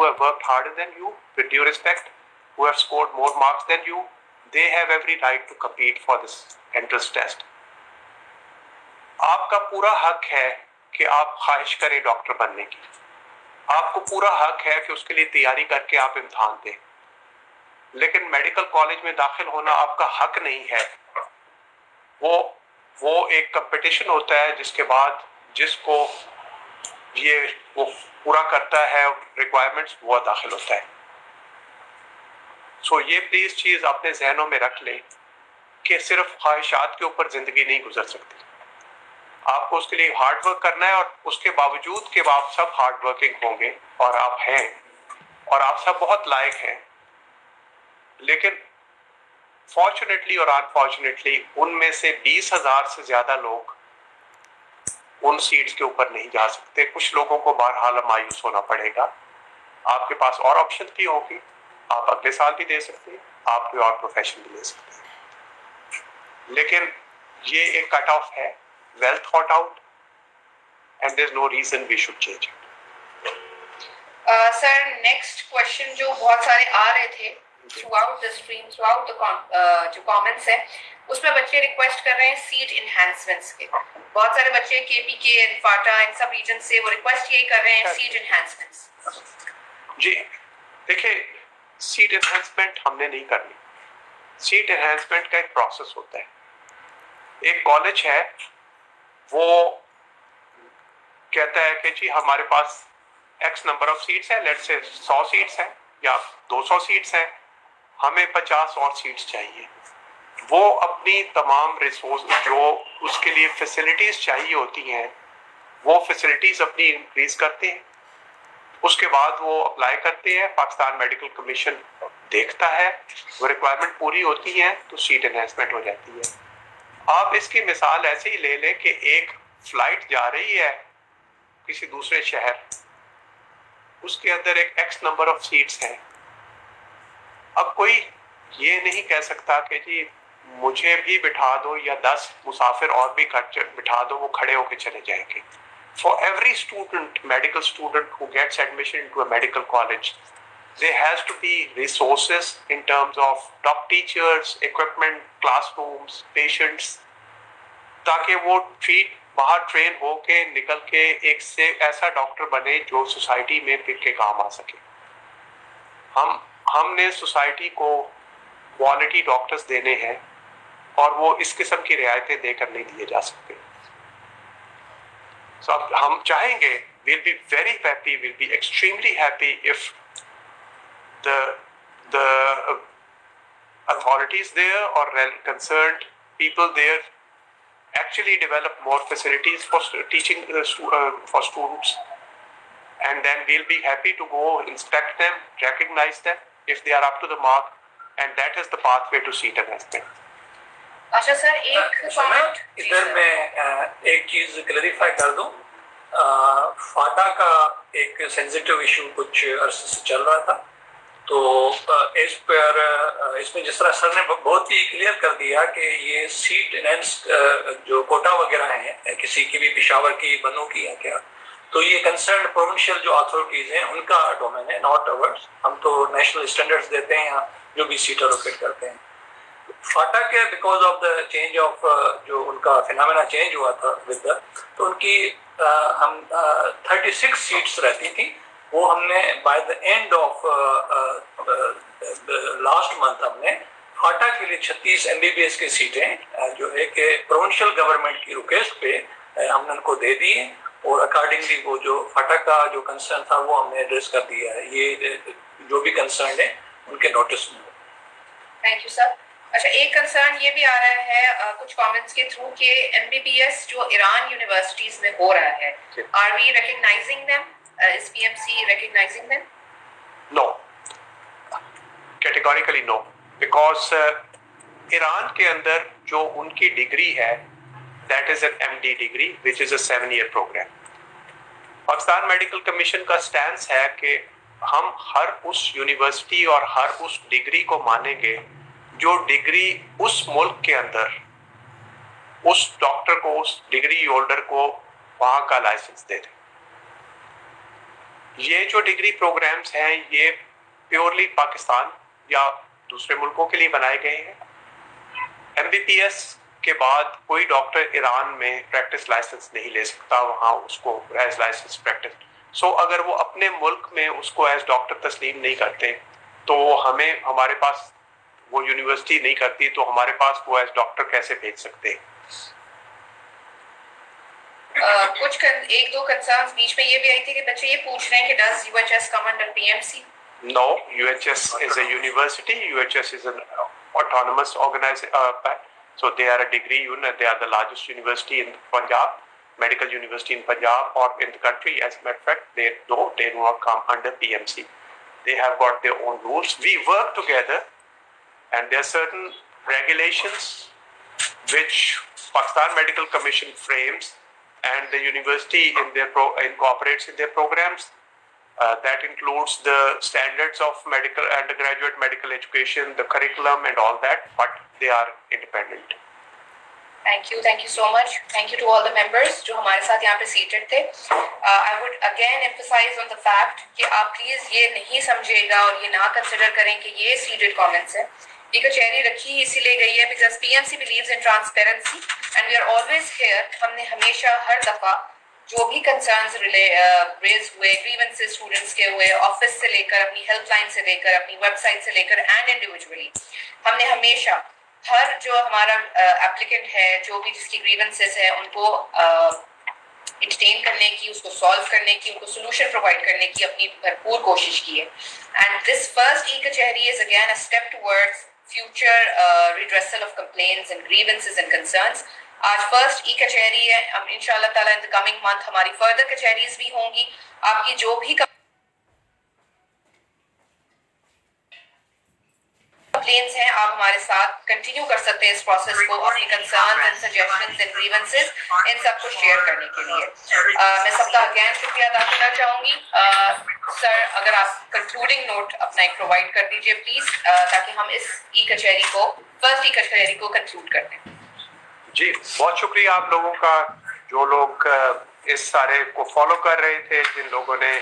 who have worked harder than you, with due respect, who have scored more marks than you, they have every right to compete for this entrance test. आपका पूरा हक है कि आप ख्वाहिश करें doctor बनने की, आपको पूरा हक है कि उसके लिए तैयारी करके आप इम्तिहान दें, लेकिन मेडिकल कॉलेज में दाखिल होना आपका हक नहीं है। वो एक कंपटीशन होता है जिसके बाद जिसको वो पूरा करता है रिक्वायरमेंट्स, वो दाखिल होता है। सो ये प्लीज चीज अपने जहनों में रख लें कि सिर्फ ख्वाहिशात के ऊपर जिंदगी नहीं गुजर सकती। आपको उसके लिए हार्ड वर्क करना है, और उसके बावजूद कि आप सब हार्ड वर्किंग होंगे, और आप हैं, और आप सब बहुत लायक हैं, लेकिन फॉर्चुनेटली और अनफॉर्चुनेटली उनमें से 20,000 से ज्यादा लोग उन सीट्स के ऊपर नहीं जा सकते। कुछ लोगों को बहरहाल मायूस होना पड़ेगा। आपके पास और ऑप्शन भी होगी, आप अगले साल भी दे सकते हैं, आप कोई और प्रोफेशन भी ले सकते हैं, लेकिन ये एक कट ऑफ है, well thought out, and there is no reason we should change it. Sir next question जो बहुत सारे आ रहे थे throughout the stream, throughout the जो कमेंट्स है, उसमें बच्चे रिक्वेस्ट कर रहे हैं सीट एनहांसमेंट्स के। बहुत सारे बच्चे केपीके एंड फाटा इन सब रीजन से वो रिक्वेस्ट यही कर रहे हैं सीट एनहांसमेंट्स। जी देखिए, सीट एनहांसमेंट हमने नहीं करनी। सीट एनहांसमेंट का एक प्रोसेस होता है। एक कॉलेज है, वो कहता है कि जी हमारे पास एक्स नंबर ऑफ सीट्स है, लेट्स से 100 सीट्स हैं या 200 सीट्स हैं, हमें 50 और सीट्स चाहिए। वो अपनी तमाम रिसोर्स जो उसके लिए फैसिलिटीज चाहिए होती हैं, वो फैसिलिटीज अपनी इंक्रीज करते हैं। उसके बाद वो अप्लाई करते हैं, पाकिस्तान मेडिकल कमीशन देखता है, वो रिक्वायरमेंट पूरी होती है तो सीट एनहांसमेंट हो जाती है। आप इसकी मिसाल ऐसे ही ले लें कि एक फ्लाइट जा रही है किसी दूसरे शहर, उसके अंदर एक एक्स नंबर ऑफ सीट्स हैं। अब कोई ये नहीं कह सकता कि जी मुझे भी बिठा दो या 10 मुसाफिर और भी बिठा दो, वो खड़े होकर चले जाएंगे। For every student, medical student who gets admission into a medical college, there has to be resources in terms of top teachers, equipment, classrooms, patients, ताकि वो बाहर ट्रेन होके निकल के एक से ऐसा डॉक्टर बने जो सोसाइटी में फिर के काम आ सके। हमने सोसाइटी को क्वालिटी डॉक्टर्स देने हैं, और वो इस किस्म की रियायतें देकर नहीं दिए जा सकते। So हम चाहेंगे, we'll be very happy, we'll be extremely happy if the authorities there or concerned people there actually develop more facilities for teaching for students, and then we'll be happy to go inspect them, recognize them if they are up to the mark, and that is the pathway to seat enhancement. अच्छा sir, एक comment इधर मैं एक चीज clarify कर दूं। फाटा का एक सेंसिटिव इशू कुछ अर्से से चल रहा था, तो इस पर इसमें जिस तरह सर ने बहुत ही क्लियर कर दिया कि ये सीट एनहांस जो कोटा वगैरह हैं किसी की भी, पेशावर की, बनू की या क्या, तो ये कंसर्न प्रोविंशियल जो अथॉरिटीज हैं उनका डोमेन है, नॉट अवर्स। हम तो नेशनल स्टैंडर्ड्स देते हैं यहाँ जो भी सीट एलोकेट करते हैं। फाटा के because of the change of जो उनका फिनोमेना चेंज हुआ था विद तो उनकी हम 36 सीट्स रहती थी, वो हमने by the end of last month हमने फाटा के लिए 36 MBBS की सीटें जो है कि प्रोविंशियल गवर्नमेंट की रिक्वेस्ट पे हमने उनको दे दी है, और अकॉर्डिंगली वो जो फाटा का जो कंसर्न था वो हमने एड्रेस कर दिया है। ये जो भी कंसर्न है उनके नोटिस में। Thank you sir. अच्छा, एक कंसर्न ये भी आ रहा है कुछ कमेंट्स के थ्रू कि MBBS जो ईरान यूनिवर्सिटीज में हो रहा है, are we recognizing them, is PMC recognizing them? No, categorically no, because Iran के अंदर जो उनकी डिग्री है that is an MD degree which is a 7-year program. Pakistan medical commission का स्टैंस है कि हम हर उस यूनिवर्सिटी और हर उस डिग्री को मानेंगे जो डिग्री उस मुल्क के अंदर उस डॉक्टर को, उस डिग्री होल्डर को वहां का लाइसेंस दे दे। ये जो डिग्री प्रोग्राम्स हैं ये प्योरली पाकिस्तान या दूसरे मुल्कों के लिए बनाए गए हैं। MBBS के बाद कोई डॉक्टर ईरान में प्रैक्टिस लाइसेंस नहीं ले सकता, वहाँ उसको एज लाइसेंस प्रैक्टिस। सो अगर वो अपने मुल्क में उसको एज डॉक्टर तस्लीम नहीं करते तो हमें, हमारे पास वो यूनिवर्सिटी नहीं करती तो हमारे पास वो एज डॉक्टर कैसे भेज सकते हैं? एक दो कंसर्न्स बीच में ये भी आई थी कि बच्चे ये पूछ रहे हैं कि does UHS come under PMC? No, UHS is a university. UHS is an autonomous organization. So they are a degree unit. They are the largest university in Punjab, medical university in Punjab or in the country. As a matter of fact, they do not come under PMC. They have got their own rules. We work together, and there are certain regulations which Pakistan Medical Commission frames, and the university incorporates in their programs. That includes the standards of medical undergraduate medical education, the curriculum and all that, but they are independent. Thank you so much. Thank you to all the members जो हमारे साथ यहाँ पे seated थे. I would again emphasize on the fact कि आप please ये नहीं समझेगा और ये ना consider करें कि ये seated comments है. ये कचहरी रखी इसीलिए गई है because PMC believes in transparency and we are always here. हमने हमेशा हर दफा जो भी कंसर्न्स रेज हुए, ग्रीवेंसेस स्टूडेंट्स के हुए, ऑफिस से लेकर अपनी हेल्पलाइन से लेकर अपनी वेबसाइट से लेकर एंड इंडिविजुअली हमने हमेशा हर जो हमारा एप्लीकेंट है, जो भी जिसकी ग्रीवेंसेस है, उनको इंटरटेन करने की, उसको सॉल्व करने की, उनको सोल्यूशन प्रोवाइड करने की अपनी भरपूर कोशिश की है. एंड दिस फर्स्ट ई-कचहरी is again a step towards future redressal of complaints and grievances and concerns. आज फर्स्ट ई-कचहरी है. अब इंशाल्लाह ताला इन द कमिंग मंथ हमारी फर्दर कचहरीज भी होंगी. आपकी जो भी कंप्लेंट्स हैं आप हमारे साथ कंटिन्यू कर सकते हैं इस प्रोसेस को, अपनी concerns and suggestions and grievances इन सबको शेयर करने के लिए. मैं सबका अगेन शुक्रिया अदा करना चाहूंगी. सर अगर आप कंक्लूडिंग नोट अपना एक प्रोवाइड कर दीजिए प्लीज, ताकि हम इस ई-कचहरी को, फर्स्ट ई-कचहरी को कंक्लूड कर दें. जी बहुत शुक्रिया आप लोगों का, जो लोग इस सारे को फॉलो कर रहे थे, जिन लोगों ने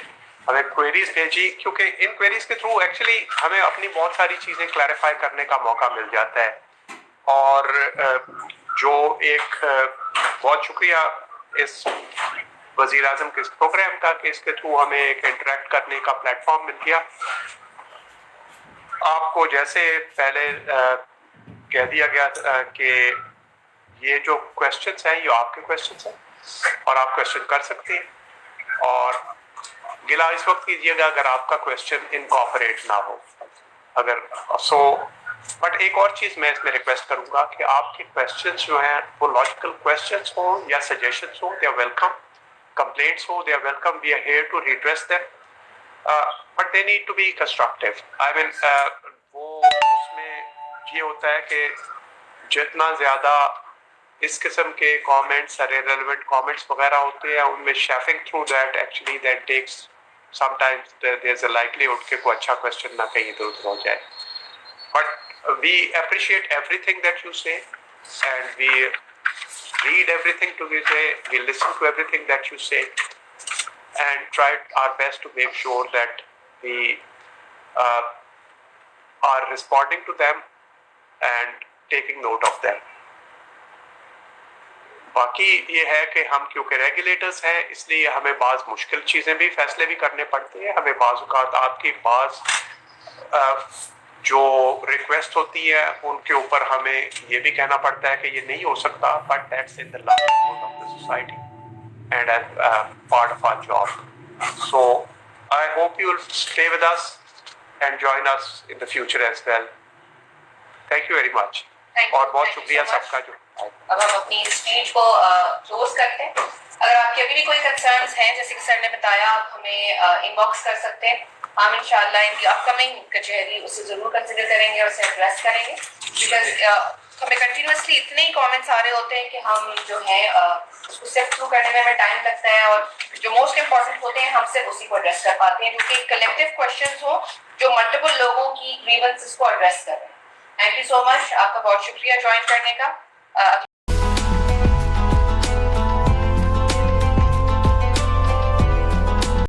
हमें क्वेरीज भेजी, क्योंकि इन क्वेरीज के थ्रू एक्चुअली हमें अपनी बहुत सारी चीज़ें क्लैरिफाई करने का मौका मिल जाता है. और जो एक बहुत शुक्रिया इस वज़ीर आज़म के प्रोग्राम का कि इसके थ्रू हमें एक इंटरेक्ट करने का प्लेटफॉर्म मिल गया. आपको जैसे पहले कह दिया गया कि ये जो क्वेश्चंस हैं ये आपके क्वेश्चंस हैं और आप क्वेश्चन कर सकते हैं, और गिला इस वक्त कीजिएगा अगर आपका क्वेश्चन इनकॉर्पोरेट ना हो. अगर बट एक और चीज़ मैं इसमें रिक्वेस्ट करूंगा कि आपके क्वेश्चंस जो हैं वो लॉजिकल क्वेश्चंस हो या सजेशंस हो, दे आर वेलकम. कंप्लेंट्स हो, they are welcome. We are here to redress them, but they need to be constructive. I mean वो उसमें ये होता है कि जितना ज़्यादा इस किस्म के कमेंट्स, इररिलेवेंट कमेंट्स वगैरह होते हैं, उनमें shaping through that actually that takes sometimes there is a livelihood कि कोई अच्छा क्वेश्चन ना कहीं इधर उधर हो जाए. But we appreciate everything that you say and we read everything to you say, we listen to everything that you say and try our best to make sure that we are responding to them and taking note of them. बाकी ये है कि हम क्योंकि regulators हैं इसलिए हमें बाज़ मुश्किल चीज़ें भी, फैसले भी करने पड़ते हैं. हमें बाज़ औक़ात आपकी जो रिक्वेस्ट होती है उनके ऊपर हमें ये भी कहना पड़ता है कि ये नहीं हो सकता, but that's in the livelihood of the society and as part of our job. So I hope you will stay with us and join us in the future as well. Thank you very much और बहुत शुक्रिया सबका. जो अब हम अपनी speech को close करते हैं. अगर आपके अभी भी कोई कंसर्न्स हैं, जैसे कि सर ने बताया, आप हमें इनबॉक्स कर सकते हैं. हम इंशाल्लाह इनकी अपकमिंग कचहरी उसे जरूर कंसिडर करेंगे और उसे एड्रेस करेंगे, बिकॉज हमें कंटिन्यूसली इतने ही कमेंट्स आ रहे होते हैं कि हम जो है उसको सिफ्ट थ्रू करने में हमें टाइम लगता है, और जो मोस्ट इंपॉर्टेंट होते हैं हम सिर्फ उसी को एड्रेस कर पाते हैं, जो कि कलेक्टिव क्वेश्चंस हो जो मल्टीपल लोगों की ग्रीवेंसेस को एड्रेस कर रहे हैं. थैंक यू सो मच, आपका बहुत शुक्रिया ज्वाइन करने का.